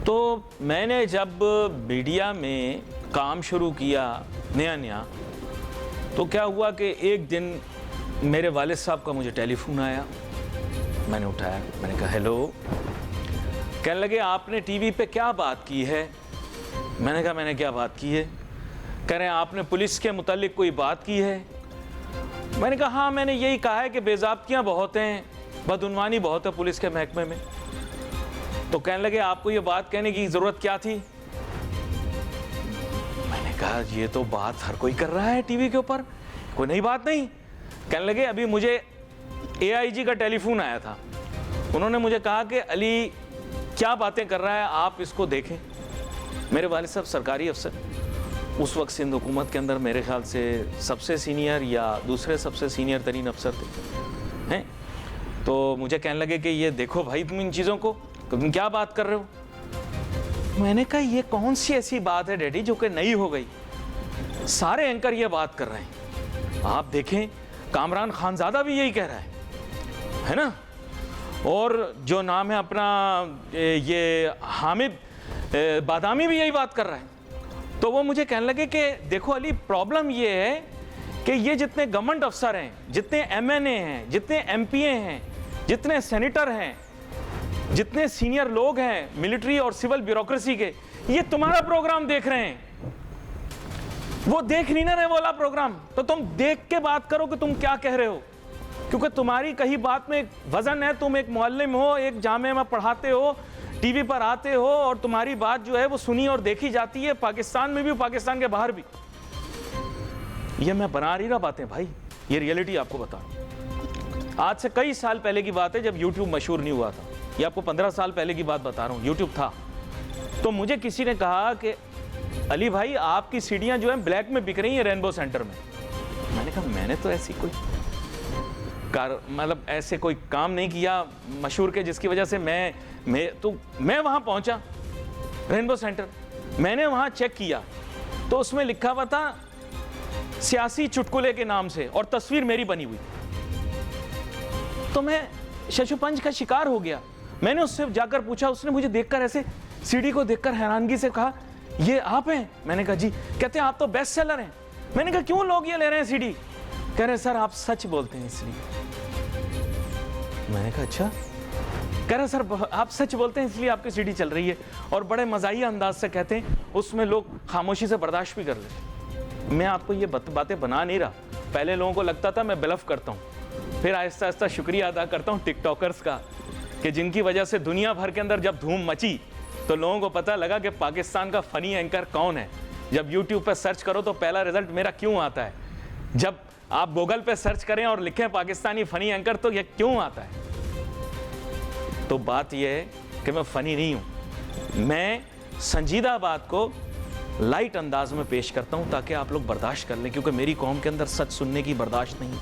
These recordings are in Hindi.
तो मैंने जब मीडिया में काम शुरू किया नया तो क्या हुआ कि एक दिन मेरे वालिद साहब का मुझे टेलीफोन आया। मैंने उठाया, मैंने कहा हेलो। कहने लगे आपने टीवी पे क्या बात की है? मैंने कहा मैंने क्या बात की है? कह रहे हैं आपने पुलिस के मुतालिक कोई बात की है? मैंने कहा हाँ, मैंने यही कहा है कि बेज़ाब्तियाँ बहुत हैं, बदउनवानी बहुत है पुलिस के महकमे में। तो कहने लगे आपको ये बात कहने की ज़रूरत क्या थी? मैंने कहा ये तो बात हर कोई कर रहा है टीवी के ऊपर, कोई नई बात नहीं। कहने लगे अभी मुझे AIG का टेलीफोन आया था, उन्होंने मुझे कहा कि अली क्या बातें कर रहा है, आप इसको देखें। मेरे वालिद साहब सरकारी अफसर, उस वक्त सिंध हुकूमत के अंदर मेरे ख्याल से सबसे सीनियर या दूसरे सबसे सीनियर तरीन अफसर थे हैं। तो मुझे कहने लगे कि ये देखो भाई तुम इन चीज़ों को, तुम क्या बात कर रहे हो? मैंने कहा ये कौन सी ऐसी बात है डैडी जो कि नई हो गई? सारे एंकर ये बात कर रहे हैं, आप देखें कामरान खानज़ादा भी यही कह रहा है ना, और जो नाम है अपना ये हामिद बादामी भी यही बात कर रहा है। तो वो मुझे कहने लगे कि देखो अली प्रॉब्लम ये है कि ये जितने गवर्नमेंट अफसर हैं, जितने MNA हैं, जितने MPA हैं, जितने सेनेटर हैं, जितने सीनियर लोग हैं मिलिट्री और सिविल ब्यूरोक्रेसी के, ये तुम्हारा प्रोग्राम देख रहे हैं, वो देख नहीं ना रहे वाला प्रोग्राम। तो तुम देख के बात करो कि तुम क्या कह रहे हो, क्योंकि तुम्हारी कहीं बात में एक वजन है। तुम एक मुअल्लिम हो, एक जामे में पढ़ाते हो, टीवी पर आते हो और तुम्हारी बात जो है वो सुनी और देखी जाती है, पाकिस्तान में भी, पाकिस्तान के बाहर भी। ये मैं बना नहीं रहा बातें भाई, ये रियलिटी आपको बता रहा हूं। आज से कई साल पहले की बात है जब YouTube मशहूर नहीं हुआ था, ये आपको 15 साल पहले की बात बता रहा हूँ। YouTube था तो मुझे किसी ने कहा कि अली भाई आपकी सीढ़ियाँ जो है ब्लैक में बिक रही हैं रेनबो सेंटर में। मैंने कहा मैंने तो ऐसी कोई मतलब ऐसे कोई काम नहीं किया मशहूर के जिसकी वजह से मैं वहाँ पहुँचा रेनबो सेंटर। मैंने वहाँ चेक किया तो उसमें लिखा हुआ था सियासी चुटकुले के नाम से और तस्वीर मेरी बनी हुई। तो मैं शशुपंज का शिकार हो गया। मैंने उससे जाकर पूछा, उसने मुझे देखकर ऐसे सीडी को देखकर हैरानगी से कहा ये आप हैं? मैंने कहा जी। कहते हैं आप तो बेस्ट सेलर हैं। मैंने कहा क्यों लोग ये ले रहे हैं सीडी? कह रहे सर आप सच बोलते हैं इसलिए। मैंने कहा अच्छा। कह रहे सर आप सच बोलते हैं इसलिए आपकी सीडी चल रही है, और बड़े मज़ाहिया अंदाज से कहते हैं उसमें लोग खामोशी से बर्दाश्त भी कर लेते। मैं आपको ये बातें बना नहीं रहा। पहले लोगों को लगता था मैं ब्लफ करता हूँ, फिर आहिस्ता आहिस्ता शुक्रिया अदा करता हूँ टिकटॉकर्स का कि जिनकी वजह से दुनिया भर के अंदर जब धूम मची तो लोगों को पता लगा कि पाकिस्तान का फ़नी एंकर कौन है। जब यूट्यूब पर सर्च करो तो पहला रिजल्ट मेरा क्यों आता है, जब आप गूगल पे सर्च करें और लिखें पाकिस्तानी फ़नी एंकर तो ये क्यों आता है। तो बात यह है कि मैं फ़नी नहीं हूँ, मैं संजीदा बात को लाइट अंदाज में पेश करता हूँ ताकि आप लोग बर्दाश्त कर लें, क्योंकि मेरी कौम के अंदर सच सुनने की बर्दाश्त नहीं,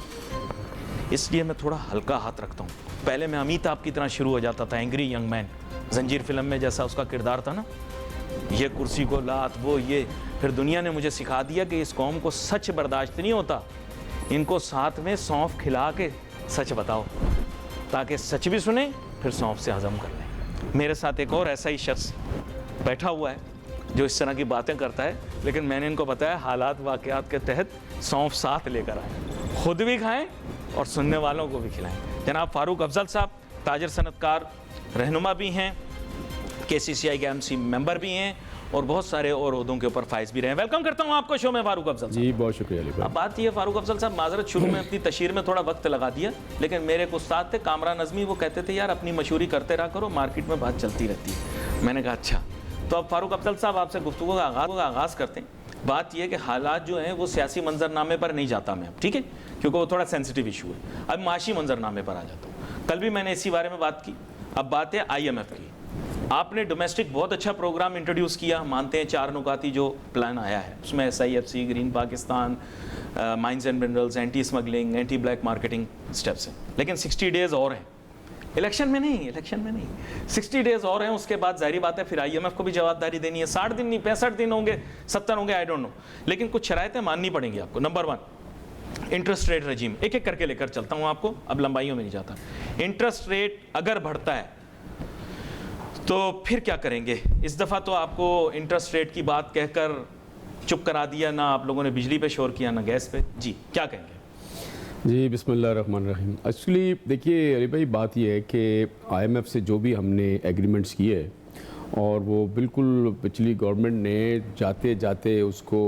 इसलिए मैं थोड़ा हल्का हाथ रखता हूँ। पहले मैं अमिताभ की तरह शुरू हो जाता था, एंग्री यंग मैन, जंजीर फिल्म में जैसा उसका किरदार था ना, ये कुर्सी को लात वो ये। फिर दुनिया ने मुझे सिखा दिया कि इस कौम को सच बर्दाश्त नहीं होता, इनको साथ में सौंफ खिला के सच बताओ ताकि सच भी सुने फिर सौंफ से हजम कर लें। मेरे साथ एक और ऐसा ही शख्स बैठा हुआ है जो इस तरह की बातें करता है, लेकिन मैंने इनको बताया हालात वाक़यात के तहत सौंफ साथ लेकर आए, खुद भी खाएं और सुनने वालों को भी खिलाएं। जनाब फारूक अफजल साहब ताजर सनतकार रहनुमा भी हैं, KCCI के MC मेंबर भी हैं और बहुत सारे और ओहदों के ऊपर फाइज भी रहे हैं। वेलकम करता हूं आपको शो में फारूक अफजल साहब। जी बहुत शुक्रिया अली भाई। अब बात ये फारूक अफजल साहब, माजरत शुरू में अपनी तशहीर में थोड़ा वक्त लगा दिया, लेकिन मेरे एक उस्ताद थे कामरान नज़मी, वो कहते थे यार अपनी मशहूरी करते रहा करो, मार्केट में बात चलती रहती है। मैंने कहा अच्छा। तो अब फारूक अफजल साहब आपसे गुफ्तगू का आगाज़ करते हैं। बात यह कि हालात जो हैं वो सियासी मंजरनामे पर नहीं जाता मैं, ठीक है, क्योंकि वो थोड़ा सेंसिटिव इशू है। अब माशी मंजरनामे पर आ जाता हूँ। कल भी मैंने इसी बारे में बात की। अब बात है IMF की। आपने डोमेस्टिक बहुत अच्छा प्रोग्राम इंट्रोड्यूस किया, मानते हैं 4 नुकाती जो प्लान आया है उसमें SIFC, green Pakistan, mines and minerals, anti smuggling, anti black marketing steps हैं, लेकिन 60 डेज़ और हैं। इलेक्शन में नहीं 60 डेज़ और हैं। उसके बाद जाहिर बात है फिर IMF को भी जवाबदारी देनी है। 60 दिन नहीं 65 दिन होंगे, 70 होंगे, आई डोंट नो, लेकिन कुछ शराइतें माननी पड़ेंगी आपको। नंबर 1 इंटरेस्ट रेट रजीम, एक एक करके लेकर चलता हूँ आपको, अब लंबाइयों में नहीं जाता। इंटरेस्ट रेट अगर बढ़ता है तो फिर क्या करेंगे? इस दफ़ा तो आपको इंटरेस्ट रेट की बात कहकर चुप करा दिया, ना आप लोगों ने बिजली पे शोर किया ना गैस पे। जी क्या कहेंगे? जी बिस्मिल्लाहिर्रहमानिर्रहीम। एक्चुअली देखिए अली भाई, बात यह है कि IMF से जो भी हमने एग्रीमेंट्स किए और वो बिल्कुल पिछली गवर्नमेंट ने जाते जाते उसको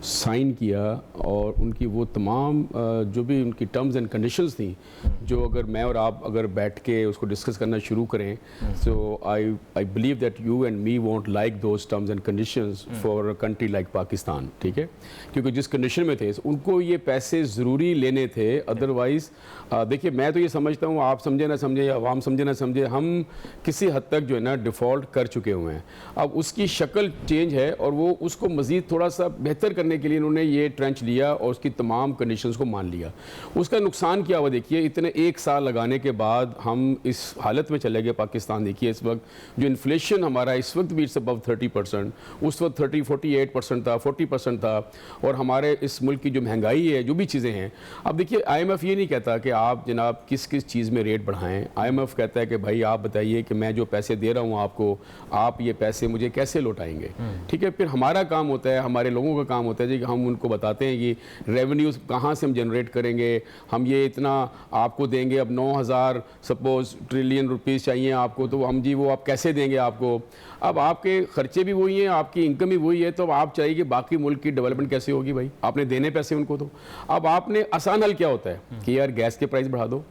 साइन किया, और उनकी वो तमाम जो भी उनकी टर्म्स एंड कंडीशंस थी, जो अगर मैं और आप अगर बैठ के उसको डिस्कस करना शुरू करें, so I believe that you and me won't like those terms and conditions for a country like Pakistan. ठीक है, क्योंकि जिस कंडीशन में थे उनको ये पैसे ज़रूरी लेने थे, अदरवाइज़ देखिए मैं तो ये समझता हूँ, आप समझे ना समझे या आवाम समझे ना समझे, हम किसी हद तक जो है ना डिफ़ॉल्ट कर चुके हुए हैं। अब उसकी शक्ल चेंज है और वो उसको मज़ीद थोड़ा सा बेहतर करने के लिए इन्होंने ये ट्रेंच लिया और उसकी तमाम कंडीशंस को मान लिया। उसका नुकसान क्या हुआ देखिए, इतने 1 साल लगाने के बाद हम इस हालत में चले गए पाकिस्तान। देखिए इस वक्त जो इन्फ्लेशन हमारा इस वक्त भी इट्स अबव 30%, उस वक्त 48% था, 40% था, और हमारे इस मुल्क की जो महंगाई है, जो भी चीज़ें हैं। अब देखिए IMF ये नहीं कहता कि आप जनाब किस किस चीज़ में रेट बढ़ाएं। IMF कहता है कि भाई आप बताइए कि मैं जो पैसे दे रहा हूँ आपको, आप ये पैसे मुझे कैसे लौटाएंगे। ठीक है, फिर हमारा काम होता है, हमारे लोगों का काम होता है जी कि हम उनको बताते हैं कि रेवेन्यूज़ कहाँ से हम जनरेट करेंगे, हम ये इतना आपको देंगे, अब 9,000 सपोज ट्रिलियन रुपीज़ चाहिए आपको, तो हम जी वो आप कैसे देंगे आपको। अब आपके खर्चे भी वही हैं, आपकी इनकम भी वही है, तो अब आप चाहिए कि बाकी मुल्क की डेवलपमेंट कैसे होगी भाई, आपने देने पैसे उनको। तो अब आपने आसान हल क्या होता है कि यार गैस के प्राइस बढ़ा दो,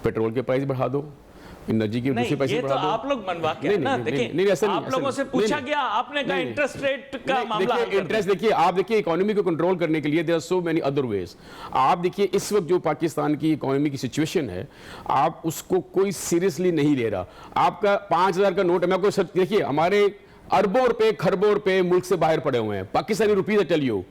पेट्रोल के प्राइस बढ़ा दो, एनर्जी की दूसरे पैसे बढ़ा दो। आप लोग मनवा के ना, देखिए आप लोगों से पूछा गया, आपने कहा इंटरेस्ट रेट का मामला। इंटरेस्ट देखिए, आप देखिए इकोनॉमी को कंट्रोल करने के लिए there are so many other ways. आप देखिए इस वक्त जो पाकिस्तान की इकोनॉमी की सिचुएशन है, आप उसको कोई सीरियसली नहीं ले रहा। आपका 5,000 का नोट है, मैं आपको देखिए हमारे अरबों रुपए खरबों रुपए मुल्क से बाहर पड़े हुए हैं, Pakistani rupees I tell you.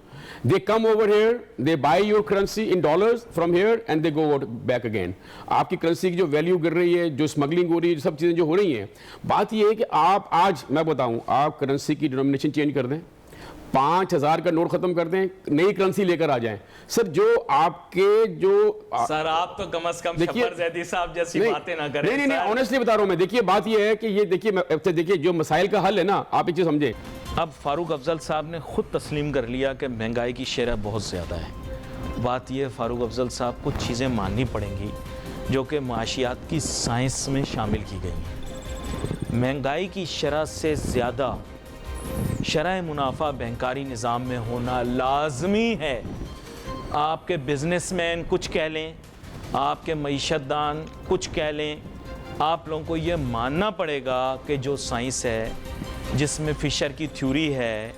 They come over here, they buy your currency in dollars from here and they go back again. आपकी करेंसी की जो वैल्यू गिर रही है, जो स्मगलिंग हो रही है, सब चीज़ें जो हो रही हैं, बात ये है कि आप आज मैं बताऊं, आप करेंसी की डिनोमिनेशन चेंज कर दें, 5,000 का नोट खत्म कर दें, नई करेंसी लेकर आ जाएं। सर जो आपके जो सर आप तो कम से कम शफर जैदी साहब जैसी बातें ना करें। नहीं ऑनेस्टली बता रहा हूं मैं। देखिए बात ये है कि ये देखिए जो मसाइल का हल है ना, आप एक चीज समझे। अब फारूक अफजल साहब ने खुद तस्लीम कर लिया कि महंगाई की शरह बहुत ज़्यादा है। बात यह फारूक अफजल साहब कुछ चीज़ें माननी पड़ेंगी जो कि माशियात की साइंस में शामिल की गई हैं। महंगाई की शरह से ज़्यादा शरह मुनाफा बैंकारी निज़ाम में होना लाजमी है। आपके बिजनेसमैन कुछ कह लें, आपके मईशतदान कुछ कह लें, आप लोगों को ये मानना पड़ेगा कि जो साइंस है, जिसमें फिशर की थ्योरी है,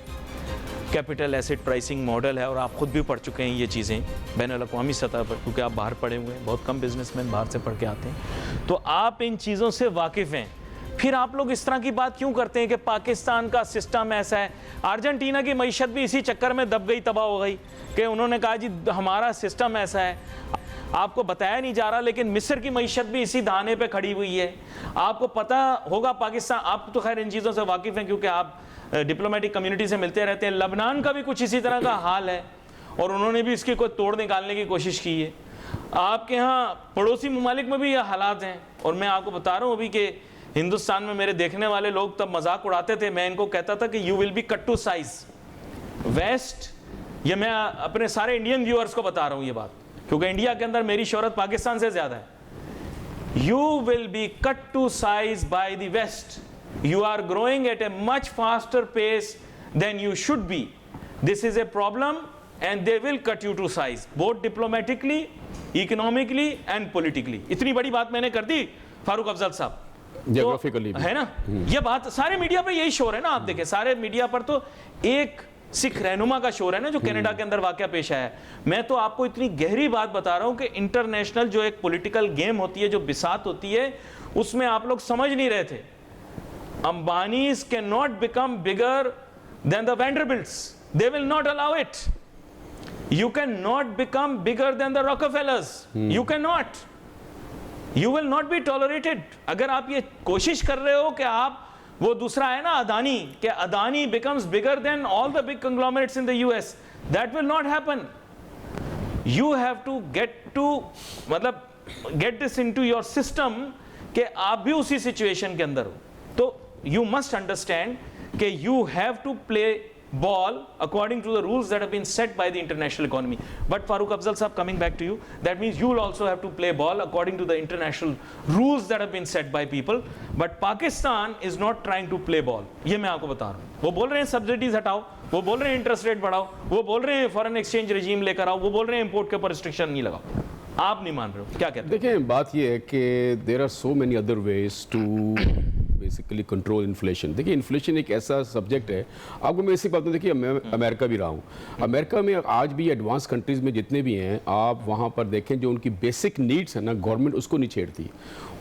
कैपिटल एसेट प्राइसिंग मॉडल है, और आप खुद भी पढ़ चुके हैं ये चीज़ें बैनुल-अक़वामी सतह पर, क्योंकि आप बाहर पढ़े हुए हैं, बहुत कम बिजनेसमैन बाहर से पढ़ के आते हैं, तो आप इन चीज़ों से वाकिफ़ हैं। फिर आप लोग इस तरह की बात क्यों करते हैं कि पाकिस्तान का सिस्टम ऐसा है? अर्जेंटीना की मईशत भी इसी चक्कर में दब गई, तबाह हो गई, कि उन्होंने कहा जी हमारा सिस्टम ऐसा है। आपको बताया नहीं जा रहा, लेकिन मिस्र की मईशत भी इसी दाने पे खड़ी हुई है। आपको पता होगा पाकिस्तान, आप तो खैर इन चीज़ों से वाकिफ़ हैं क्योंकि आप डिप्लोमेटिक कम्युनिटी से मिलते रहते हैं। लबनान का भी कुछ इसी तरह का हाल है और उन्होंने भी इसकी कोई तोड़ निकालने की कोशिश की है। आपके यहाँ पड़ोसी ममालिक में भी ये हालात हैं, और मैं आपको बता रहा हूँ अभी कि हिंदुस्तान में मेरे देखने वाले लोग तब मजाक उड़ाते थे, मैं इनको कहता था कि you will be cut to size West. ये मैं अपने सारे इंडियन व्यूअर्स को बता रहा हूँ ये बात, क्योंकि इंडिया के अंदर मेरी शोहरत पाकिस्तान से ज्यादा है। You will be cut to size by the West, you are growing at a much faster pace than you should be, this is a problem and they will cut you to size, both diplomatically, economically and politically. इतनी बड़ी बात मैंने कर दी फारूक अफजल साहब, जियोग्राफिकली है ना। ये बात सारे मीडिया पे यही शोर है ना, आप देखें सारे मीडिया पर तो एक सिख रहनुमा का शोर है ना, जो कनाडा के अंदर वाकया पेश आया है। मैं तो आपको इतनी गहरी बात बता रहा हूं कि इंटरनेशनल जो एक पॉलिटिकल गेम होती है, जो बिसात होती है, उसमें आप लोग समझ नहीं रहे थे। Ambanis can not become bigger than the Vanderbilts, they will not allow it. You can not become bigger than the Rockefellers, you can not, you will not be tolerated. अगर आप ये कोशिश कर रहे हो कि आप वो दूसरा है ना अदानी, कि Adani becomes bigger than all the big conglomerates in the US, that will not happen. You have to get to, मतलब get this into your system कि आप भी उसी सिचुएशन के अंदर हो। तो you must understand that you have to play ball according to the rules that have been set by the international economy. But Farooq Afzal sahab, coming back to you, that means you will also have to play ball according to the international rules that have been set by people. But Pakistan is not trying to play ball. ये मैं आपको बता रहा हूँ. वो बोल रहे हैं सब्सिडीज हटाओ, वो बोल रहे हैं इंटरेस्ट रेट बढ़ाओ, वो बोल रहे हैं फॉरेन एक्सचेंज रेजीम लेकर आओ, वो बोल रहे हैं इंपोर्ट के ऊपर रिस्ट्रिक्शन नहीं लगाओ. आप नहीं मान रहे हो, क्या कहते हैं? देखिए बात ये है कि there are so many other ways to basically control inflation. देखिए इन्फ्लेशन एक ऐसा सब्जेक्ट है, आपको मैं इसी बात में, देखिए मैं अमेरिका भी रहा हूँ. अमेरिका में आज भी एडवांस कंट्रीज़ में जितने भी हैं, आप वहाँ पर देखें जो उनकी बेसिक नीड्स है ना, गवर्नमेंट उसको नहीं छेड़ती,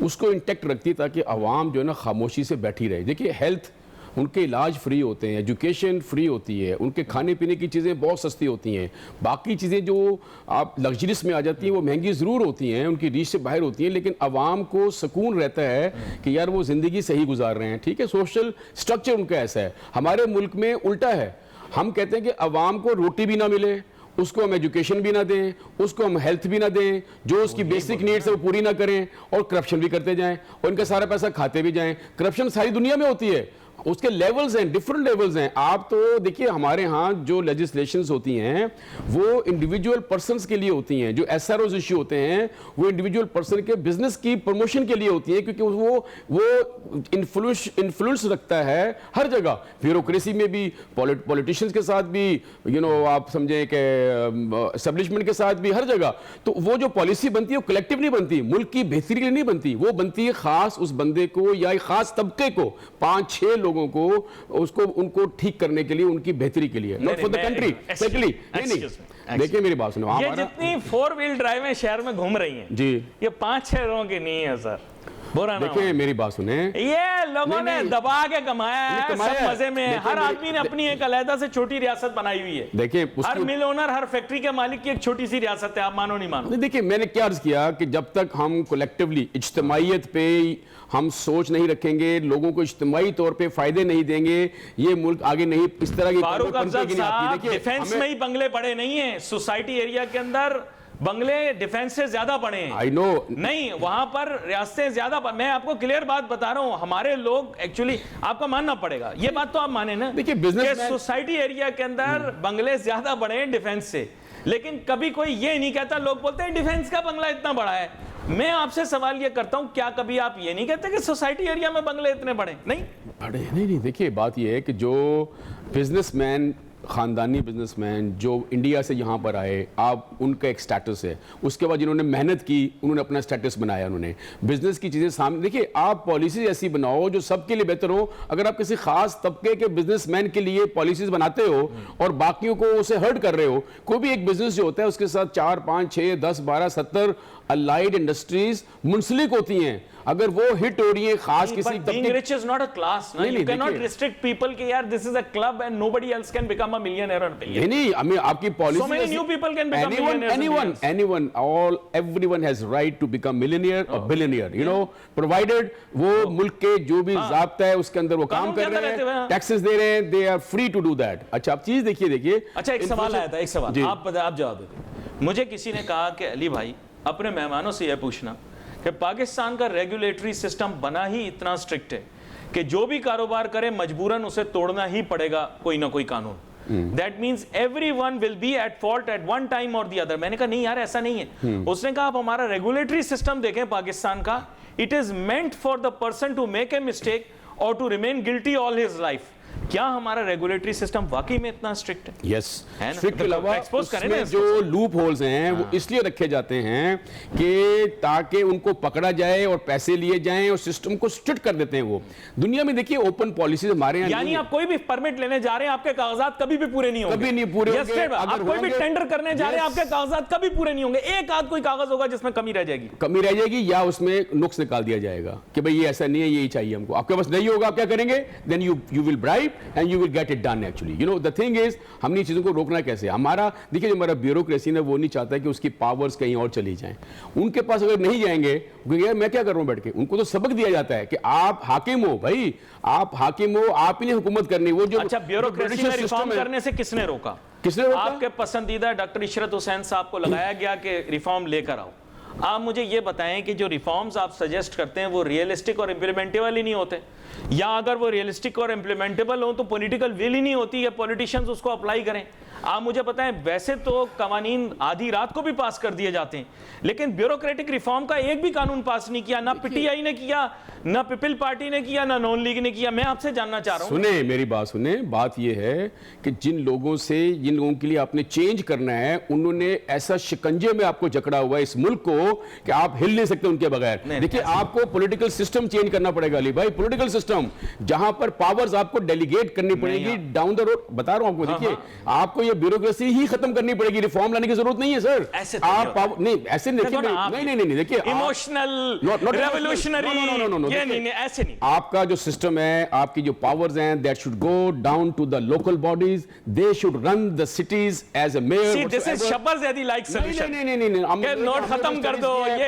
उसको इंटैक्ट रखती ताकि आवाम जो है ना खामोशी से बैठी रहे. देखिए हेल्थ, उनके इलाज फ्री होते हैं, एजुकेशन फ्री होती है, उनके खाने पीने की चीज़ें बहुत सस्ती होती हैं. बाकी चीज़ें जो आप लग्जरीज में आ जाती हैं वो महंगी ज़रूर होती हैं, उनकी रीच से बाहर होती हैं, लेकिन आवाम को सुकून रहता है कि यार वो ज़िंदगी सही गुजार रहे हैं. ठीक है, सोशल स्ट्रक्चर उनका ऐसा है. हमारे मुल्क में उल्टा है. हम कहते हैं कि आवाम को रोटी भी ना मिले, उसको हम एजुकेशन भी ना दें, उसको हम हेल्थ भी ना दें, जो उसकी बेसिक नीड्स है वो पूरी ना करें, और करप्शन भी करते जाएं और इनका सारा पैसा खाते भी जाएं. करप्शन सारी दुनिया में होती है, उसके लेवल्स हैं, डिफरेंट लेवल्स हैं. आप तो देखिए हमारे यहाँ जो लेजिस्लेशंस होती हैं वो इंडिविजुअल पर्सन्स के लिए होती हैं. जो एसआरओज इश्यू होते हैं वो इंडिविजुअल पर्सन के बिजनेस की प्रमोशन के लिए होती हैं, क्योंकि वो इन्फ्लुएंस रखता है हर जगह, ब्यूरोक्रेसी में भी, पॉलिटिशियंस के साथ भी, आप समझें कि एस्टेब्लिशमेंट के साथ भी, हर जगह. तो वो जो पॉलिसी बनती है वो कलेक्टिव नहीं बनती, मुल्क की बेहतरी के लिए नहीं बनती, वो बनती है खास उस बंदे को या एक खास तबके को, 5-6 लोगों को, उसको उनको ठीक करने के लिए, उनकी बेहतरी के लिए, नॉट फॉर द कंट्री. नहीं, देखिए मेरी बात सुनो. ये जितनी 4 व्हील ड्राइव में शहर में घूम रही हैं जी, ये 5-6 लोगों की नहीं है सर. देखिए मेरी बात सुने, ये लोगों ने दबा के कमाया है, सब मजे में है. हर आदमी ने अपनी एक अलहदा से छोटी रियासत बनाई हुई है. देखिए हर मिल ओनर, हर फैक्ट्री के मालिक की एक छोटी सी रियासत है. आप मानो नहीं मानो. देखिए मैंने क्या अर्ज किया कि जब तक हम कलेक्टिवली इज्तिमाइयत पे हम सोच नहीं रखेंगे, लोगों को इज्तिमाई तौर पे फायदे नहीं देंगे, ये मुल्क आगे नहीं इस तरह की. फारूक अफजल साहब, डिफेंस में ही बंगले पड़े नहीं है, सोसाइटी एरिया के अंदर बंगले डिफेंस से ज्यादा पड़े हैं. आई नो, नहीं वहां पर रियासतें ज्यादा मैं आपको क्लियर बात बता रहा हूं. हमारे लोग एक्चुअली, आपका मानना पड़ेगा, ये बात तो आप माने ना. देखिए बिजनेस सोसाइटी एरिया के अंदर बंगले ज्यादा बड़े हैं डिफेंस से, लेकिन कभी कोई ये नहीं कहता. लोग बोलते हैं डिफेंस का बंगला इतना बड़ा है. मैं आपसे सवाल ये करता हूं, क्या कभी आप ये नहीं कहते कि सोसाइटी एरिया में बंगले इतने बड़े नहीं? बड़े नहीं. देखिए बात ये है कि जो बिजनेसमैन, ख़ानदानी बिजनेसमैन जो इंडिया से यहाँ पर आए, आप उनका एक स्टेटस है, उसके बाद जिन्होंने मेहनत की उन्होंने अपना स्टेटस बनाया, उन्होंने बिजनेस की चीज़ें सामने. देखिए आप पॉलिसीज ऐसी बनाओ जो सबके लिए बेहतर हो. अगर आप किसी खास तबके के बिजनेसमैन के लिए पॉलिसीज बनाते हो और बाकियों को उसे हर्ट कर रहे हो, कोई भी एक बिजनेस जो होता है उसके साथ 4, 5, 6, 10, 12, 70 अलाइड इंडस्ट्रीज मुंसलिक होती हैं. अगर वो हिट हो रही है खास किसी तबके, rich is not a class. You can not restrict people कि यार this is a club and nobody else can become a millionaire. नहीं, हमें आपकी policy, so many new people can become millionaires. anyone, everyone has right to become millionaire or billionaire, provided वो मुल्क के जो भी ज़ाब्ता है उसके अंदर वो काम कर रहे हैं, टैक्सेस दे रहे हैं, they are free to do that. अच्छा आप चीज देखिए. अच्छा एक सवाल आया था, एक सवाल आप जवाब दे. मुझे किसी ने कहा कि अली भाई अपने मेहमानों से यह पूछना कि पाकिस्तान का रेगुलेटरी सिस्टम बना ही इतना स्ट्रिक्ट है कि जो भी कारोबार करे मजबूरन उसे तोड़ना ही पड़ेगा कोई ना कोई कानून. That means everyone will be at fault at one time or the other. मैंने कहा नहीं यार ऐसा नहीं है. उसने कहा आप हमारा रेगुलेटरी सिस्टम देखें पाकिस्तान का, it is meant for the person to make a mistake or to remain guilty all his life. क्या हमारा रेगुलेटरी सिस्टम वाकई में इतना स्ट्रिक्ट है? यस, स्ट्रिक्ट के अलावा उसमें जो लूप होल्स हैं वो इसलिए रखे जाते हैं कि ताकि उनको पकड़ा जाए और पैसे लिए जाएं और सिस्टम को स्ट्रिक्ट कर देते हैं. वो दुनिया में देखिए ओपन पॉलिसीज हमारे यहाँ, यानी आप कोई भी परमिट लेने जा रहे हैं आपके कागजात कभी भी पूरे नहीं होंगे. कभी नहीं पूरे होंगे. आप कोई भी टेंडर करने जा रहे हैं आपके कागजात कभी पूरे नहीं होंगे. एक आध कोई कागज होगा जिसमें कमी रह जाएगी, या उसमें नुक्स निकाल दिया जाएगा कि भाई ये ऐसा नहीं है, यही चाहिए हमको. आपके पास नहीं होगा, आप क्या करेंगे? Then you will bribe and you will get it done actually. The thing is हमने चीज़ों को रोकना कैसे? हमारा देखिए जो हमारा ब्यूरोक्रेसी है वो नहीं चाहता कि उसकी पावर्स कहीं और चली जाएं. उनके पास अगर नहीं जाएंगे, यार मैं क्या कर रहा हूँ बैठ के, उनको तो सबक दिया जाता है कि आप हाकिम हो भाई, आप हाकिम हो, आप ही ने हुकूमत करनी. वो जो अच्छा ब्यूरोक्रेसी में रिफॉर्म करने से किसने रोका? किसने रोका? आपके पसंदीदा डॉक्टर इशरत हुसैन साहब को लगाया गया कि रिफॉर्म लेकर आओ. आप मुझे ये बताएं कि जो रिफॉर्म्स आप सजेस्ट करते हैं वो रियलिस्टिक और इम्प्लीमेंटेबल ही नहीं होते, या अगर वो रियलिस्टिक और इम्प्लीमेंटेबल हो तो पॉलिटिकल विल ही नहीं होती है पॉलिटिशियंस उसको अप्लाई करें। आप मुझे बताएं, वैसे तो कवानीन आधी रात को भी पास कर दिए जाते हैं, लेकिन ब्यूरोक्रेटिक रिफॉर्म का एक भी कानून पास नहीं किया, ना पीटीआई ने किया, ना पीपल पार्टी ने किया, ना नॉन लीग ने किया। मैं आपसे जानना चाह रहा हूं, सुने मेरी बात सुने, बात यह है कि जिन लोगों के लिए आपने चेंज करना है, उन्होंने ऐसा शिकंजे में आपको जकड़ा हुआ है इस मुल्क को कि आप हिल नहीं सकते उनके बगैर। देखिए, आपको पॉलिटिकल सिस्टम चेंज करना पड़ेगा अली भाई, पॉलिटिकल सिस्टम जहां पर पावर्स आपको डेलीगेट करनी पड़ेगी डाउन द रोड। बता रहा हूं आपको, देखिए आपको ये ब्यूरोक्रेसी ही खत्म करनी पड़ेगी, रिफॉर्म लाने की जरूरत नहीं है सर। ऐसे आप नहीं, ऐसे नहीं, देखिए इमोशनल रेवोल्यूशनरी, ये नहीं, ऐसे नहीं। आपका जो सिस्टम है, आपकी जो पावर्स हैं, that should go down to the local bodies, they should run the cities as a mayor. This is शब्बज़ैदी लाइक सॉल्यूशन। नहीं, नोट खत्म कर दो, ये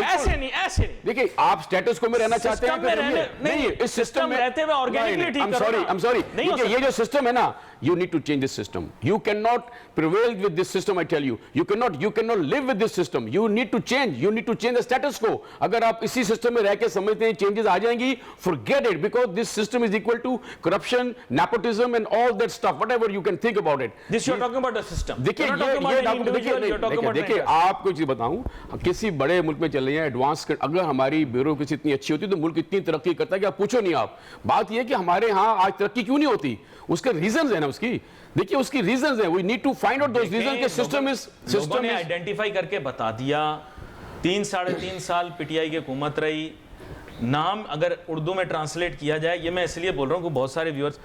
ऐसे नहीं, ऐसे नहीं। देखिए, आप स्टेटस को में रहना चाहते हैं, नहीं, इस सिस्टम में रहते हुए ऑर्गेनिकली ठीक करो। आई एम सॉरी, देखिए ये जो सिस्टम है ना, you need to change this system. You cannot prevail with this system, I tell you. You cannot live with this system. You need to change. You need to change the status quo. अगर आप इसी सिस्टम में रह के समझते हैं changes आ जाएंगी, forget it, because this system is equal to corruption, nepotism and all that stuff, whatever you can think about it. This you are talking about the system. देखिए, देखिए आपको चीज बताऊं, किसी बड़े मुल्क में चले जाएं, एडवांस अगर हमारी ब्यूरोक्रेसी इतनी अच्छी होती तो मुल्क इतनी तरक्की करता है कि आप पूछो नहीं। आप बात यह है कि हमारे यहाँ आज तरक्की क्यों नहीं होती, उसके रीजंस है ना उसकी। देखिए उसकी रीजंस है, we need to find out those reasons के सिस्टम ने आइडेंटिफाई करके बता दिया। 3-3.5 साल पीटीआई की हुकूमत रही। नाम अगर उर्दू में ट्रांसलेट किया जाए, ये मैं इसलिए बोल रहा हूं कि बहुत सारे व्यूअर्स,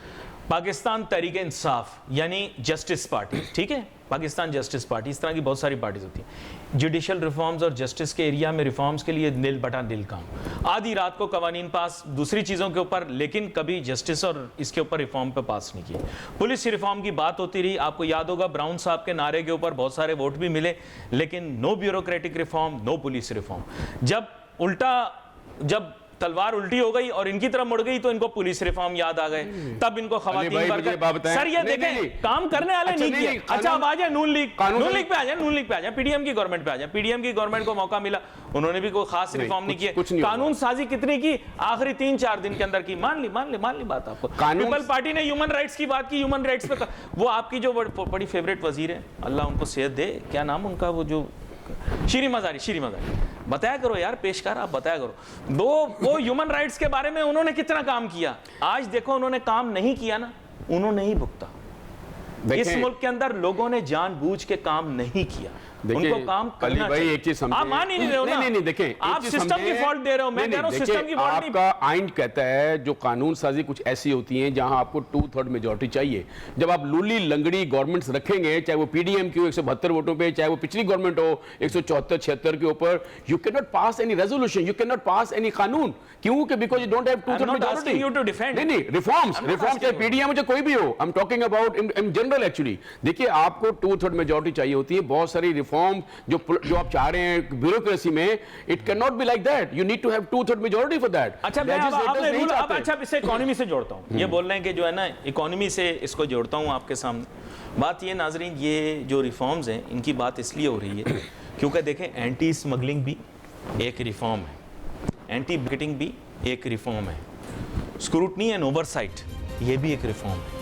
पाकिस्तान तहरीक इंसाफ यानी जस्टिस पार्टी, ठीक है, पाकिस्तान जस्टिस पार्टी, इस तरह की बहुत सारी पार्टीज होती हैं। जुडिशल रिफॉर्म्स और जस्टिस के एरिया में रिफॉर्म्स के लिए नील बटा नील काम। आधी रात को कवानीन पास दूसरी चीज़ों के ऊपर, लेकिन कभी जस्टिस और इसके ऊपर रिफॉर्म पे पास नहीं किए। पुलिस रिफॉर्म की बात होती रही, आपको याद होगा ब्राउन साहब के नारे के ऊपर बहुत सारे वोट भी मिले, लेकिन no bureaucratic reform, no police reform. जब तलवार उल्टी हो गई और इनकी तरफ मुड़ गई तो इनको पुलिस रिफॉर्म याद आ गए, तब इनको खवातीन पर सर ये देखें काम करने वाले नहीं किए। अच्छा अब आ जाए नून लीग पे आ जाए, पीडीएम की गवर्नमेंट पे आ जाए। पीडीएम की गवर्नमेंट को मौका मिला, उन्होंने भी कोई खास रिफॉर्म नहीं किए। कानून साजी कितनी की, आखिरी 3-4 दिन के अंदर की, मान ली बात आपको। पीपल पार्टी ने ह्यूमन राइट्स की बात की, ह्यूमन राइट्स पे वो आपकी जो बड़ी फेवरेट वजीर है, अल्लाह उनको सेहत दे, क्या नाम उनका, वो जो शीरी मजारी, बताया करो यार, पेशकार आप बताया करो। वो ह्यूमन राइट्स के बारे में उन्होंने कितना काम किया। आज देखो उन्होंने काम नहीं किया ना, उन्होंने ही भुगता। इस मुल्क के अंदर लोगों ने जानबूझ के काम नहीं किया, उनको काम करना चाहिए। एक चीज समझिए, आप मान ही नहीं रहे हो ना। नहीं देखिए, आप सिस्टम की फॉल्ट दे रहे हो, मैं कह रहा हूं सिस्टम की फॉल्ट नहीं। आपका आइन कहता है जो कानून साजी कुछ ऐसी होती है जहां आपको 2/3 मेजॉरिटी चाहिए। जब आप लूली लंगड़ी गवर्नमेंट्स रखेंगे, चाहे वो पीडीएम की हो 172 वोटों पे, चाहे वो पिछली गवर्नमेंट हो 174-76 के ऊपर, you can not pass any resolution, you can not pass any कानून। क्यों? कि because you don't have 2/3 majority. नहीं, रिफॉर्म्स चाहे पीडीएम हो चाहे कोई भी हो, I am talking about in general actually. देखिए आपको 2/3 मेजॉरिटी चाहिए होती है। बहुत सारी रिफॉर्म जो आप चाह रहे हैं ब्यूरोक्रेसी में, it can not be like that, you need to have 2/3 majority for that. अच्छा मैं आपने रूल, अब अच्छा इसे इकोनॉमी से जोड़ता हूं। ये बोल रहे हैं कि जो है ना इकोनॉमी से इसको जोड़ता हूं आपके सामने। बात ये नाजरीन, ये जो रिफॉर्म्स हैं इनकी बात इसलिए हो रही है क्योंकि देखें एंटी स्मगलिंग भी एक रिफॉर्म है, एंटी ब्रिकेटिंग भी एक रिफॉर्म है, स्क्रूटनी एंड ओवरसाइट ये भी एक रिफॉर्म है,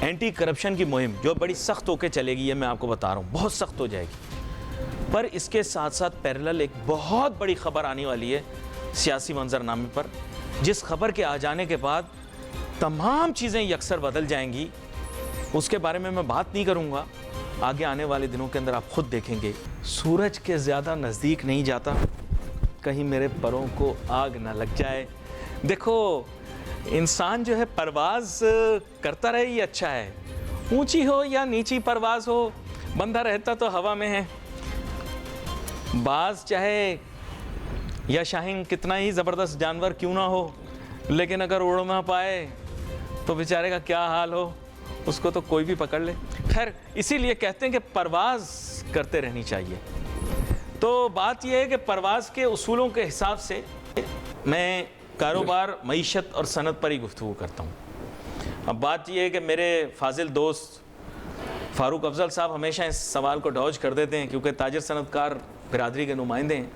एंटी करप्शन की मुहिम जो बड़ी सख्त होकर चलेगी, ये मैं आपको बता रहा हूँ, बहुत सख्त हो जाएगी। पर इसके साथ साथ पैरेलल एक बहुत बड़ी खबर आने वाली है सियासी मंजरनामे पर, जिस खबर के आ जाने के बाद तमाम चीज़ें यकसर बदल जाएंगी। उसके बारे में मैं बात नहीं करूँगा, आगे आने वाले दिनों के अंदर आप खुद देखेंगे। सूरज के ज़्यादा नज़दीक नहीं जाता, कहीं मेरे परों को आग ना लग जाए। देखो इंसान जो है परवाज़ करता रहे ये अच्छा है, ऊंची हो या नीची परवाज़ हो, बंधा रहता तो हवा में है। बाज चाहे या शाहीन कितना ही ज़बरदस्त जानवर क्यों ना हो, लेकिन अगर उड़ ना पाए तो बेचारे का क्या हाल हो, उसको तो कोई भी पकड़ ले। खैर इसीलिए कहते हैं कि परवाज़ करते रहनी चाहिए। तो बात यह है कि परवाज़ के उसूलों के हिसाब से मैं कारोबार, मईशत और सनत पर ही गुफ्तगू करता हूँ। अब बात यह है कि मेरे फाजिल दोस्त फारूक अफजल साहब हमेशा इस सवाल को डॉज कर देते हैं, क्योंकि ताजिर सनतकार बिरादरी के नुमाइंदे हैं।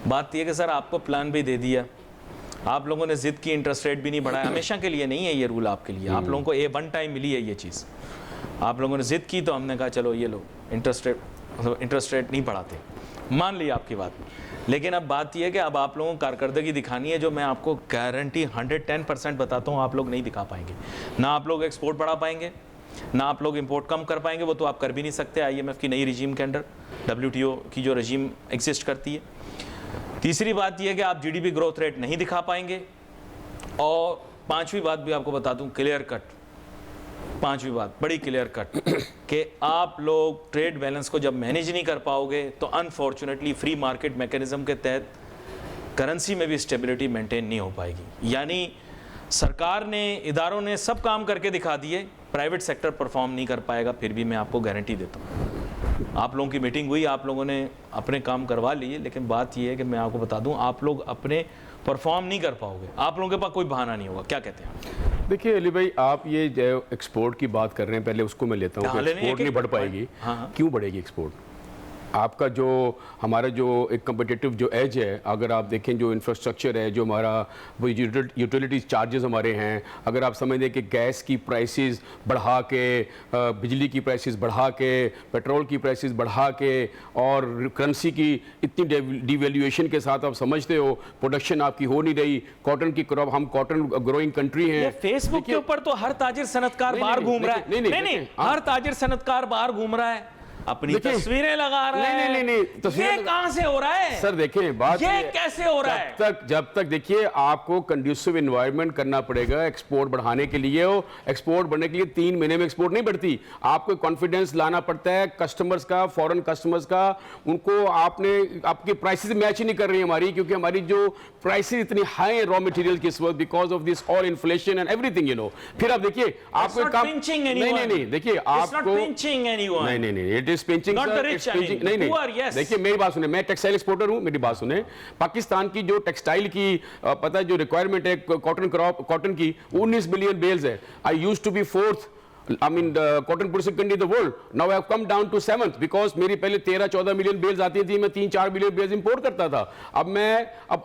बात यह है कि सर आपको प्लान भी दे दिया, आप लोगों ने जिद की, इंटरेस्ट रेट भी नहीं बढ़ाया, हमेशा के लिए नहीं है ये रूल आपके लिए, आप लोगों को वन टाइम मिली है ये चीज़, आप लोगों ने जिद की तो हमने कहा चलो ये लो इंटरेस्ट रेट नहीं बढ़ाते, मान ली आपकी बात। लेकिन अब बात यह है कि अब आप लोगों को कारकर्दगी दिखानी है, जो मैं आपको गारंटी 110% बताता हूँ आप लोग नहीं दिखा पाएंगे। ना आप लोग एक्सपोर्ट बढ़ा पाएंगे, ना आप लोग इंपोर्ट कम कर पाएंगे, वो तो आप कर भी नहीं सकते IMF की नई रजीम के अंडर, WTO की जो रजीम एग्जिस्ट करती है। तीसरी बात यह है कि आप GDP ग्रोथ रेट नहीं दिखा पाएंगे। और पांचवी बात भी आपको बता दूं, क्लियर कट, पांचवी बात बड़ी क्लियर कट कि आप लोग ट्रेड बैलेंस को जब मैनेज नहीं कर पाओगे तो अनफॉर्चुनेटली फ्री मार्केट मैकेनिज्म के तहत करेंसी में भी स्टेबिलिटी मेंटेन नहीं हो पाएगी। यानी सरकार ने, इदारों ने सब काम करके दिखा दिए, प्राइवेट सेक्टर परफॉर्म नहीं कर पाएगा। फिर भी मैं आपको गारंटी देता हूँ, आप लोगों की मीटिंग हुई, आप लोगों ने अपने काम करवा लिए, लेकिन बात यह है कि मैं आपको बता दूं आप लोग अपने परफॉर्म नहीं कर पाओगे, आप लोगों के पास कोई बहाना नहीं होगा। क्या कहते हैं? देखिए अली भाई, आप ये जो एक्सपोर्ट की बात कर रहे हैं, पहले उसको मैं लेता हूँ कि एक्सपोर्ट नहीं बढ़ पाएगी। क्यों बढ़ेगी एक्सपोर्ट? आपका जो हमारा जो एक कम्पिटिटिव जो एज है, अगर आप देखें जो इंफ्रास्ट्रक्चर है, जो हमारा वो यूटिलिटीज चार्जेस हमारे हैं, अगर आप समझ लें कि गैस की प्राइसेस बढ़ा के, बिजली की प्राइसेस बढ़ा के, पेट्रोल की प्राइसेस बढ़ा के और करेंसी की इतनी डिवैल्यूएशन के साथ आप समझते हो प्रोडक्शन आपकी हो नहीं रही, कॉटन की क्रॉप, हम कॉटन ग्रोइंग कंट्री हैं। फेसबुक के ऊपर तो हर ताजिर सनतकार बाहर घूम रहा है, नहीं, हर ताजिर सनतकार बाहर घूम रहा है, अपनी तस्वीरें लगा रहा है। नहीं, ये कहां से हो रहा है सर? देखिए बात ये कैसे हो रहा है? जब तक देखिए आपको कंड्यूसिव एनवायरनमेंट करना पड़ेगा एक्सपोर्ट बढ़ाने के लिए। एक्सपोर्ट बढ़ने के लिए 3 महीने में एक्सपोर्ट नहीं बढ़ती, आपको कॉन्फिडेंस लाना पड़ता है कस्टमर्स का, फॉरेन कस्टमर्स का। उनको आपकी प्राइसेस मैच ही नहीं कर रही हमारी, क्योंकि हमारी जो प्राइसेस इतनी हाई है रॉ मटेरियल की इस वक्त, because of this all inflation and everything, you know. फिर आप देखिए आपको नहीं, देखिए आपको नहीं, पिंचिंग नहीं, देखिए मेरी बात सुने, मैं टेक्सटाइल एक्सपोर्टर हूं, मेरी बात सुने। पाकिस्तान की जो टेक्सटाइल की पता है जो रिक्वायरमेंट है कॉटन की 19 मिलियन बेल्स है। I used to be 4th cotton producing country in the world. Now I have come down to 7th because मेरी पहले 13-14 मिलियन बेल्स आती थी, मैं 3-4 मिलियन बेल्स इंपोर्ट करता था। अब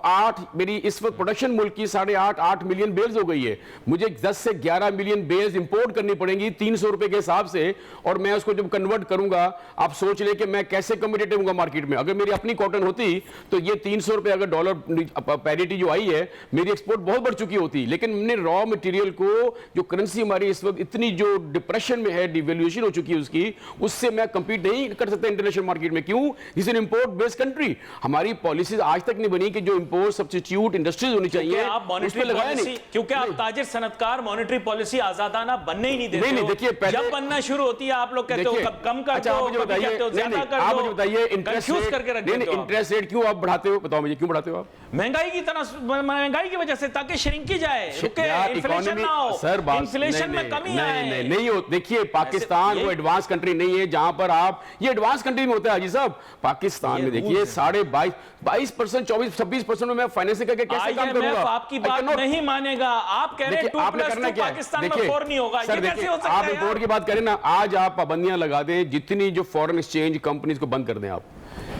8, मेरी इस वक्त प्रोडक्शन मुल्क की 8.5 मिलियन बेल्स हो गई है। मुझे 10 से 11 मिलियन बेल्स इंपोर्ट करनी पड़ेंगी 300 रुपए के हिसाब से, और मैं उसको जब कन्वर्ट करूंगा, आप सोच ले कि मैं कैसे कम्पिटिटिव हूंगा मार्केट में। अगर मेरी अपनी कॉटन होती तो ये 300 रुपए अगर डॉलर पैरिटी जो आई है, मेरी एक्सपोर्ट बहुत बढ़ चुकी होती। लेकिन हमने रॉ मटेरियल को, जो करेंसी हमारी इस वक्त इतनी जो डिप्रेशन में है, डिवैल्यूएशन हो चुकी है उसकी, उससे मैं कंपीट नहीं कर सकता इंटरनेशनल मार्केट में। क्यों? This is an import based country. हमारी पॉलिसीज आज तक नहीं बनी कि जो इंपोर्ट सब्स्टिट्यूट इंडस्ट्रीज होनी चाहिए, आप मॉनेटरी पॉलिसी, क्योंकि आप ताजिर सनतकार मॉनेटरी पॉलिसी आजादाना बनने ही नहीं देते। नहीं, देखिए जब बनना शुरू होती है आप लोग कहते हो कम कर दो, आप मुझे बताइए इंटरेस्ट रेट क्यों आप बढ़ाते हो? बताओ मुझे, क्यों बढ़ाते हो आप? महंगाई की वजह से, ताकि श्रिंक की जाए, इन्फ्लेशन ना हो, सर इन्फ्लेशन में कमी आए। नहीं हो, देखिए पाकिस्तान वो एडवांस कंट्री नहीं है जहां पर आप, ये एडवांस कंट्री में होता है हाजी साहब। पाकिस्तान में देखिए 22% 24-26% में मैं फाइनेंसिंग करके कैसे काम करूंगा? आपकी बात नहीं मानेगा, आप कह रहे हैं 2+2 पाकिस्तान में 4 नहीं होगा, ये कैसे हो सकता है? आप इंपोर्ट की बात करें ना, आज आप पाबंदियां लगा दें, जितनी जो फॉरेन एक्सचेंज कंपनीज को बंद कर दें, आप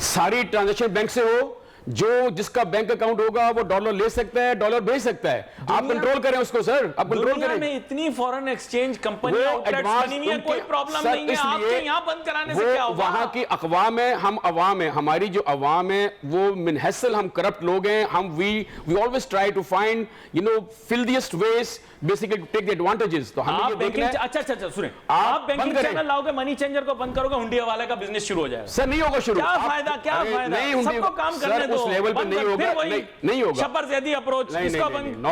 सारी ट्रांजैक्शन बैंक से हो, जो जिसका बैंक अकाउंट होगा वो डॉलर ले सकता है, डॉलर भेज सकता है। आप कंट्रोल करें उसको सर, आप कंट्रोल करें। में इतनी फॉरेन एक्सचेंज कंपनी आउटलेट्स बनी हुई है, कोई प्रॉब्लम नहीं है, आपके यहां बंद कराने से क्या होगा? वहां की अक़वाम है, हम अवाम है, हमारी जो अवाम है वो मिनहसल, हम करप्ट लोग हैं, हम we always try to find filthiest ways basically to take the advantages. तो हमें ये देखना है। अच्छा सुने, आप बैंकिंग चैनल लाओगे, मनी चेंजर को बंद करोगे, हुंडिया वाले का बिजनेस शुरू हो जाएगा। सर नहीं होगा शुरू, क्या फायदा? सबको काम करने दो, उस लेवल पे नहीं होगा, नहीं होगा। शपरज़ैदी अप्रोच, इसको बंद। नो,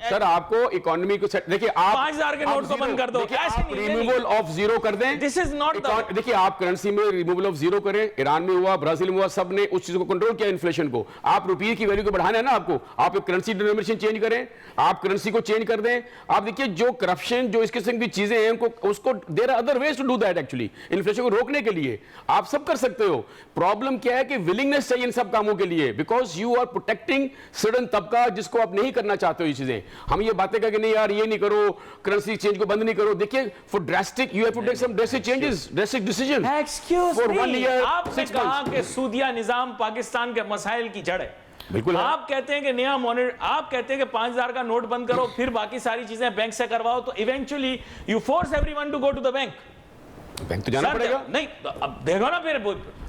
सर आपको इकोनॉमी को देखिए, आप 5000 के नोट को बंद कर दो, रिमूवल ऑफ जीरो कर दें। दिस इज नॉट, देखिए आप करेंसी में रिमूवल ऑफ जीरो करें, ईरान में हुआ, ब्राजील में हुआ, सब ने उस चीज को कंट्रोल किया, इन्फ्लेशन को। आप रुपये की वैल्यू को बढ़ाना है ना आपको, आप करेंसी डिनोमिनेशन चेंज करें, आप करेंसी को चेंज कर दें। आप देखिए जो करप्शन, जो इस किस्म की चीजें हैं, उसको there are other ways to do that. Actually inflation को रोकने के लिए आप सब कर सकते हो। प्रॉब्लम क्या है कि विलिंगनेस चाहिए इन सब कामों लोगों के लिए, because you are protecting certain तबका जिसको आप नहीं करना चाहते हो ये चीजें। हम ये बातें करके नहीं यार ये नहीं करो, करेंसी चेंज को बंद नहीं करो। देखिए for drastic you have to take some drastic changes, drastic decision. Excuse For 1 me, year, आपने 6 कहा months. कि सूदिया निजाम पाकिस्तान के मसाइल की जड़ है। बिल्कुल है। आप कहते हैं कि नया मॉनिटर, आप कहते हैं कि 5000 का नोट बंद करो, फिर बाकी सारी चीजें बैंक से करवाओ, तो eventually you force everyone to go to the bank. Bank तो जाना पड़ेगा। नहीं तो अब देखो ना फिर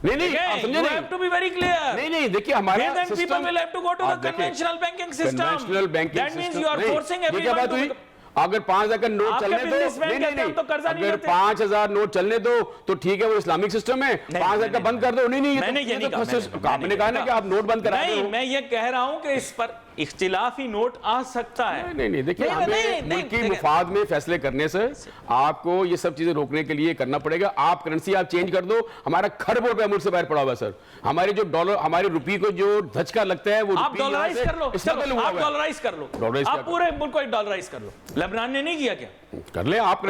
नहीं आप समझे नहीं, have to be very clear. नहीं देखिए हमारा then people will have to go to the conventional banking system. Conventional banking That means you are forcing everyone क्या बात to हुई? अगर 5000 का नोट आपके चलने दो, businessman कहते हैं हम तो कर्जा नहीं अगर लेते। 5000 नोट चलने दो तो ठीक है, वो इस्लामिक सिस्टम है। 5000 का बंद कर दो। नहीं मैंने ये नहीं कहा, आपने कहा ना कि आप नोट बंद करा रहे नहीं, हो। मैं ये कह रहा हूं कि इस पर इख्तिलाफी नोट आ सकता है। नहीं देखिए नहीं, हमें नहीं, मुल्क की देखिए। मुफाद में फैसले करने से आपको ये सब चीजें रोकने के लिए करना पड़ेगा। आप करेंसी आप चेंज कर दो, हमारा खरबों रुपया मुल्क से बाहर पड़ा हुआ है सर। हमारे जो डॉलर, हमारे रुपये को जो धचका लगता है वो आप रुपये डॉलराइज यहाँ से कर लो, struggle चलो, हुआ आप हुआ है। डॉलराइज कर लो, डॉलराइज आप क्या पूरे मुल्क को डॉलराइज कर लो। लेबनान ने नहीं किया क्या? कर ले आप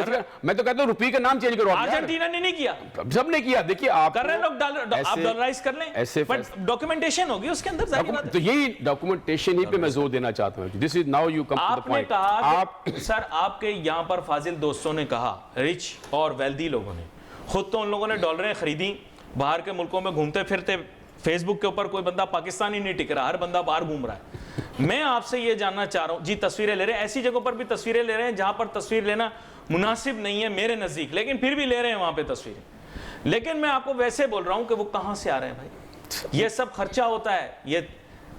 मैं तो कहता हूँ रुपये का नाम चेंज करो आप यार। अर्जेंटीना ने नहीं किया, सबने किया। देखिए आप कर रहे हैं लोग डॉलर, आप डॉलराइज कर लें, ऐसे बट डॉक्यूमेंटेशन होगी उसके अंदर, जाहिर बात है। तो यही डॉक्यूमेंटेशन ही पे मैं जोर देना चाहता हूँ। This is now you come to the आपने पॉइंट। कहा आप कि सर आपके यहाँ पर फाजिल दोस्तों ने कहा, रिच और वेल्दी लोगों ने, खुद तो उन लोगों ने डॉलरें खरीदी, बाहर के मुल्कों में घूमते फिरते, फेसबुक के ऊपर कोई बंदा पाकिस्तानी नहीं टिक रहा, हर बंदा बाहर घूम रहा है। मैं आपसे ये जानना चाह रहा हूँ जी, तस्वीरें ले रहे हैं, ऐसी जगहों पर भी तस्वीरें ले रहे हैं जहां पर तस्वीर लेना मुनासिब नहीं है मेरे नज़दीक, लेकिन फिर भी ले रहे हैं वहां पे तस्वीरें। लेकिन मैं आपको वैसे बोल रहा हूं कि वो कहां से आ रहे हैं भाई? ये सब खर्चा होता है, ये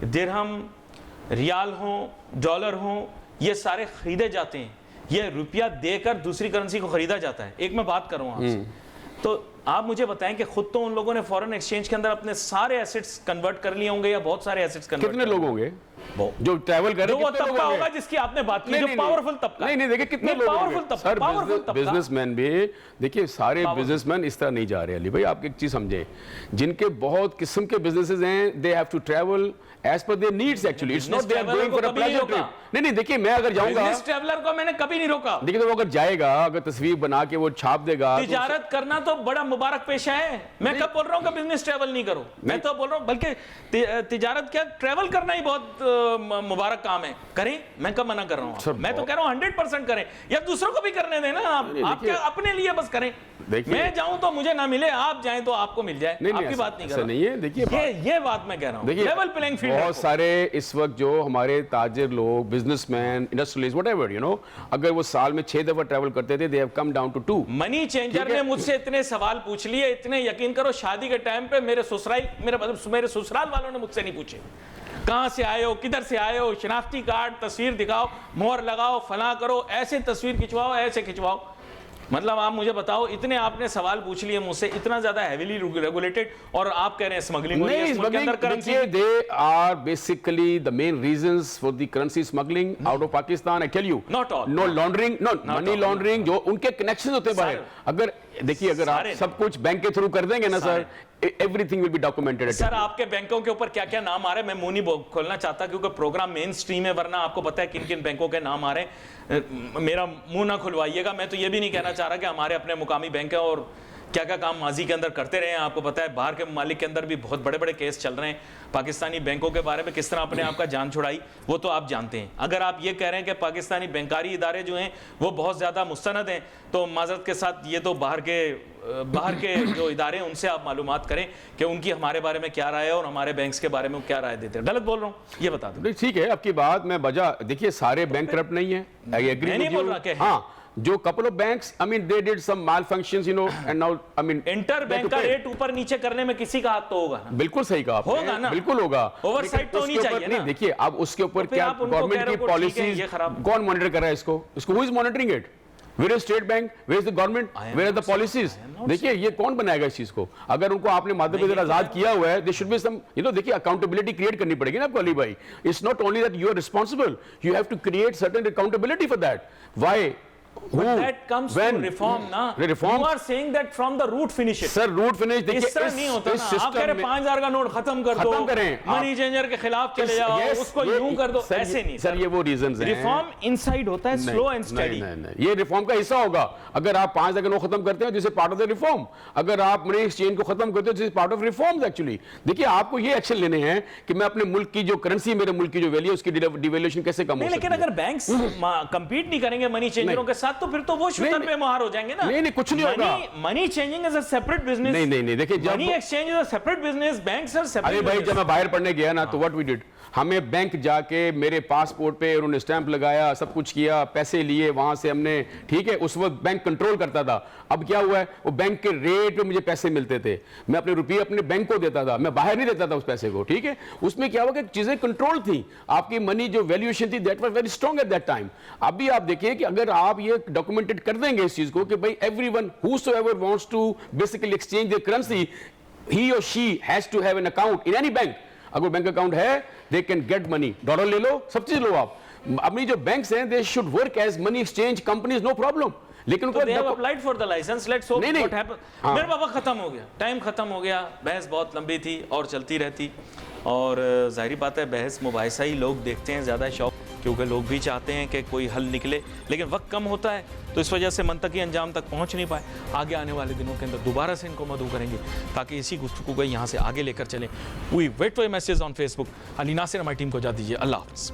दिरहम, रियाल हो, डॉलर हो, ये सारे खरीदे जाते हैं, ये रुपया देकर दूसरी करेंसी को खरीदा जाता है। एक मैं बात कर रहा हूं आपसे, तो आप मुझे बताएं कि खुद तो उन लोगों ने फॉरेन एक्सचेंज के अंदर अपने सारे एसेट्स कन्वर्ट कर लिए होंगे, या बहुत सारे एसेट्स कन्वर्ट। कितने लोग होंगे जो ट्रैवल कर रहे हैं? वो तबका होगा जिसकी आपने बात की, जो पावरफुल तबका। नहीं देखिए कितने लोग पावरफुल होंगे तबका, सर। पावरफुल तबका। बिजनेसमैन भी देखिए, सारे बिजनेसमैन इस तरह नहीं जा रहे। अली भाई आप एक चीज समझे, जिनके बहुत किस्म के बिजनेसेस हैं, they have to travel as per their needs. Actually it's not they are going for a pleasure trip. नहीं देखिए, मैं अगर जाऊंगा, बिजनेस ट्रैवलर को मैंने कभी नहीं रोका। देखिए तो वो अगर जाएगा, अगर तस्वीर बना के वो छाप देगा, तिजारत करना तो बड़ा मुबारक पेशा है। मैं कब बोल रहा हूँ कि बिजनेस ट्रैवल नहीं करो, मैं तो बोल रहा हूँ बल्कि तिजारत क्या, ट्रैवल करना ही बहुत मुबारक काम है, करें। मैं कब मना कर रहा हूँ? मैं तो कह रहा हूँ 100% करें, या दूसरों को भी करने देना। आप क्या अपने लिए बस करें? मैं जाऊं तो मुझे ना मिले, आप जाएं तो आपको मिल जाए। आपकी बात नहीं कर रहा, नहीं है। देखिए ये बात मैं कह रहा हूं, लेवल प्लेइंग फील्ड। बहुत सारे इस वक्त जो हमारे ताजिर लोग, businessman, industrialist, whatever you know, अगर वो साल में 6 दफा ट्रैवल करते थे, they have come down to 2। Money changer ने मुझसे इतने सवाल पूछ लिए, इतने, यकीन करो शादी के टाइम पे मेरे ससुराल वालों ने मुझसे नहीं पूछे, कहां से आए हो, किधर से आए हो, शनाख्ती कार्ड, तस्वीर दिखाओ, मोहर लगाओ, फला करो, ऐसे तस्वीर खिंचवाओ, ऐसे खिंचवाओ। मतलब आप मुझे बताओ, इतने आपने सवाल पूछ लिए मुझसे, इतना ज्यादा हेवीली रेगुलेटेड, और आप कह रहे हैं स्मगलिंग हो रही है इसके अंदर currency. They are basically the main reasons for the currency smuggling out of Pakistan. I tell you, not all, no laundering, no money laundering, जो उनके कनेक्शन होते हैं बाहर। अगर देखिए, अगर आप सब कुछ बैंक के थ्रू कर देंगे ना sir, everything will be documented. Sir आपके बैंकों के ऊपर क्या क्या नाम आ रहे हैं, मैं मुंह नहीं खोलना चाहता क्योंकि प्रोग्राम मेन स्ट्रीम है, वरना आपको पता है किन किन बैंकों के नाम आ रहे हैं। मेरा मुंह ना खुलवाइएगा। मैं तो ये भी नहीं कहना चाह रहा कि हमारे अपने मुकामी बैंक है और क्या क्या काम माजी के अंदर करते रहे हैं। आपको पता है बाहर के ममालिक के अंदर भी बहुत बड़े बड़े केस चल रहे हैं पाकिस्तानी बैंकों के बारे में, किस तरह अपने आप का जान छुड़ाई, वो तो आप जानते हैं। अगर आप ये कह रहे हैं कि पाकिस्तानी बैंकारी इदारे जो हैं वो बहुत ज़्यादा मुस्तनद हैं, तो माजरत के साथ ये तो बाहर के जो इदारे हैं उनसे आप मालूमात करें कि उनकी हमारे बारे में क्या राय है और हमारे बैंक्स के बारे में क्या राय देते हैं। गलत बोल रहा हूँ ये बता दो। ठीक है, आपकी बात मैं बजा। देखिए सारे बैंक करप्ट नहीं है, आई एग्री। मैं नहीं बोल रहा कि हाँ, जो couple of banks, I mean, they did some malfunctions, you know, and now, I mean, inter bank का रेट ऊपर नीचे करने में किसी का हाथ तो होगा ना? बिल्कुल सही कहा आपने, होगा ना? बिल्कुल होगा। ओवरसाइट तो होनी चाहिए ना? देखिए अब उसके ऊपर तो क्या गवर्नमेंट की पॉलिसीज, कौन मॉनिटर कर रहा है इसको? who is monitoring it? Where is state bank? Where is the government? Where are the policies? देखिए ये कौन बनाएगा इस चीज को? अगर उनको आपने माध्यम पे आजाद किया हुआ है, there should be some, you know, देखिए अकाउंटेबिलिटी क्रिएट करनी पड़ेगी ना आपको अली भाई। It's not only that you are responsible, you have to create certain accountability for that. Why? But that comes to reform ना. Reform. You are saying that from the root finish it. Sir root finish देखिए इस तरह नहीं होता ना. आप कह रहे 5,000 का नोट खत्म कर दो, खत्म करें, मनी चेंजर के खिलाफ चले जाओ, उसको यूं कर दो, ऐसे नहीं सर. ये वो रीजंस हैं. रिफॉर्म इनसाइड होता है, स्लो एंड स्टडी. नहीं, ये रिफॉर्म का हिस्सा होगा. अगर आप 5,000 का नोट खत्म करते हैं, this is part of the reform. अगर आप मनी एक्सचेंज को खत्म करते हो, this is part of reforms actually. देखिए आपको ये एक्शन लेने हैं कि मैं अपने मुल्क की जो करेंसी, मेरे मुल्क की जो वैल्यू है, उसकी डिवैल्यूएशन कैसे कम हो सकती है. लेकिन अगर बैंक्स कंपीट नहीं करेंगे मनी चेंजरों के साथ, तो फिर तो वो शूटर पे मुहार हो जाएंगे ना. नहीं, कुछ नहीं होगा. Money changing is a separate business. नहीं, देखिए जब money exchange is a separate business, banks are separate. अरे भाई, जब मैं बाहर पढ़ने गया ना, तो व्हाट वी डिड, हमें बैंक जाके मेरे पासपोर्ट पे उन्होंने स्टैंप लगाया, सब कुछ किया, पैसे लिए वहां से हमने, ठीक है. उस वक्त बैंक कंट्रोल करता था. अब क्या हुआ है, वो बैंक के रेट पे मुझे पैसे मिलते थे, मैं अपने रुपये अपने बैंक को देता था, मैं बाहर नहीं देता था उस पैसे को, ठीक है. उसमें क्या हुआ कि चीजें कंट्रोल थी, आपकी मनी जो वैल्यूएशन थी that was very strong at that time. अभी आप देखिए कि अगर आप ये डॉक्यूमेंटेड कर देंगे इस चीज को कि भाई everyone whosoever wants to basically exchange their currency, he और she has to have an account in any bank. अगर बैंक अकाउंट है, they can get money. Dollar ले लो, सब चीज लो आप. अपनी जो बैंक्स हैं, they should work as money exchange companies, no problem. लेकिन they have applied for the license. Let's hope what happens. मेरे बाबा खत्म हो गया, टाइम खत्म हो गया. बहस बहुत लंबी थी और चलती रहती, और जाहिर बात है बहस मुबाहिसा ही लोग देखते हैं ज़्यादा शौक, क्योंकि लोग भी चाहते हैं कि कोई हल निकले, लेकिन वक्त कम होता है, तो इस वजह से मंतकी अंजाम तक पहुंच नहीं पाए. आगे आने वाले दिनों के अंदर दोबारा से इनको मदऊ करेंगे ताकि इसी गुफ्तगू को यहाँ से आगे लेकर चलें. We wait for message on Facebook. Ali Nasir हमारी टीम को जा दीजिए. अल्लाह हाफ़िज़.